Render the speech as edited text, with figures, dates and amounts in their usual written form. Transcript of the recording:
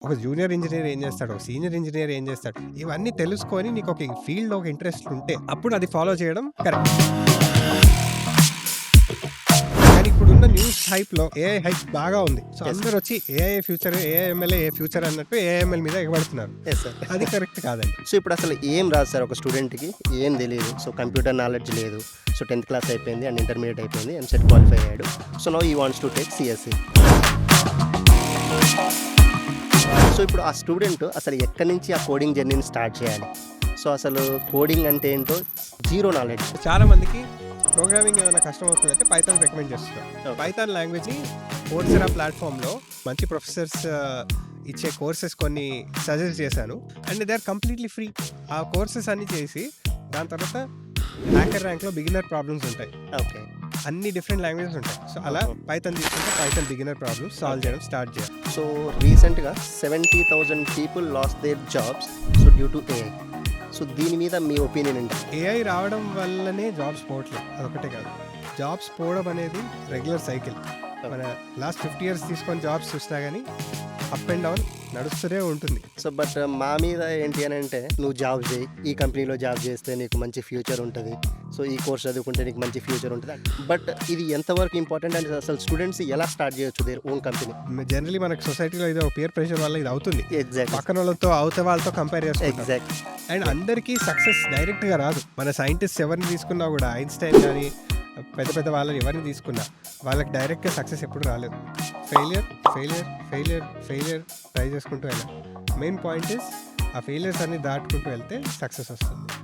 ఒక junior engineer ఏం చేస్తాడు, ఒక సీనియర్ ఇంజినీర్ ఏం చేస్తాడు, ఇవన్నీ తెలుసుకొని నీకు ఒక ఫీల్డ్ ఒక ఇంట్రెస్ట్ ఉంటే అప్పుడు అది ఫాలో చేయడం కరెక్ట్. కానీ ఇప్పుడున్న న్యూస్ హైప్ లో ఏఐ హైప్ బాగా ఉంది. సో అందరు వచ్చి ఏఐ ఫ్యూచర్, ఏఐఎంఎల్ఏ ఫ్యూచర్ అన్నట్టు ఏఐఎంఎల్ మీద ఎగబడుతున్నారు. అది కరెక్ట్ కాదండి. సో ఇప్పుడు అసలు ఏం రాదు సార్, ఒక స్టూడెంట్కి ఏం తెలియదు. సో కంప్యూటర్ నాలెడ్జ్ లేదు. సో 10th క్లాస్ అయిపోయింది అండ్ ఇంటర్మీడియట్ అయిపోయింది, ఎంసెట్ క్వాలిఫై అయ్యాడు. So now he wants to take CSC. So ఇప్పుడు ఆ స్టూడెంట్ అసలు ఎక్కడి నుంచి ఆ కోడింగ్ జర్నీని స్టార్ట్ చేయాలి? సో అసలు కోడింగ్ అంటే ఏంటో జీరో నాలెడ్జ్. చాలా మందికి ప్రోగ్రామింగ్ ఏమైనా కష్టం అవుతుందంటే పైథాన్ రికమెండ్ చేస్తున్నారు. పైథాన్ లాంగ్వేజ్ని కోర్సెరా ప్లాట్ఫామ్లో మంచి ప్రొఫెసర్స్ ఇచ్చే కోర్సెస్ కొన్ని సజెస్ట్ చేశాను and they are completely free. ఆ కోర్సెస్ అన్ని చేసి దాని తర్వాత హ్యాకర్ ర్యాంక్లో బిగినర్ ప్రాబ్లమ్స్ ఉంటాయి. ఓకే, అన్ని డిఫరెంట్ లాంగ్వేజెస్ ఉంటాయి. సో అలా పైథాన్ తీసుకుంటే పైథాన్ బిగినర్ ప్రాబ్లమ్స్ సాల్వ్ చేయడం స్టార్ట్ చేయాలి. సో రీసెంట్గా 70,000 people lost their jobs so due to AI. So దీని మీద మీ ఒపీనియన్ ఏంటి? ఏఐ రావడం వల్లనే జాబ్స్ పోవట్లేదు, అదొకటే కాదు. జాబ్స్ పోవడం అనేది రెగ్యులర్ సైకిల్. మన లాస్ట్ 50 years తీసుకొని జాబ్స్ చూసినా కానీ అప్ అండ్ డౌన్ నడుస్తూనే ఉంటుంది. సో బట్ మా మీద ఏంటి అని అంటే, నువ్వు జాబ్ చేయి, ఈ కంపెనీలో జాబ్ చేస్తే నీకు మంచి ఫ్యూచర్ ఉంటుంది, సో ఈ కోర్స్ చదువుకుంటే నీకు మంచి ఫ్యూచర్ ఉంటుంది. బట్ ఇది ఎంతవరకు ఇంపార్టెంట్ అండ్ అసలు స్టూడెంట్స్ ఎలా స్టార్ట్ చేయొచ్చు దేర్ ఓన్ కంపెనీ? జనరలీ మనకు సొసైటీలో ఇది పీర్ ప్రెషర్ వల్ల ఇది అవుతుంది. ఎగ్జాక్ట్, పక్కన వాళ్ళతో అవతల వాళ్ళతో కంపేర్ చేసుకుంటాం. ఎగ్జాక్ట్. అండ్ అందరికీ సక్సెస్ డైరెక్ట్గా రాదు. మన సైంటిస్ట్ ఎవరిని తీసుకున్నా కూడా, ఐన్స్టైన్ కానీ పెద్ద పెద్ద వాళ్ళని ఎవరిని తీసుకున్నా వాళ్ళకి డైరెక్ట్గా సక్సెస్ ఎప్పుడు రాలేదు. Failure failure failure failure try చేసుకుంటూ వెళ్ళాలి. మెయిన్ పాయింట్ ఇస్ ఆ ఫెయిలియర్స్ అన్ని దాటుకుంటూ వెళ్తే సక్సెస్ వస్తుంది.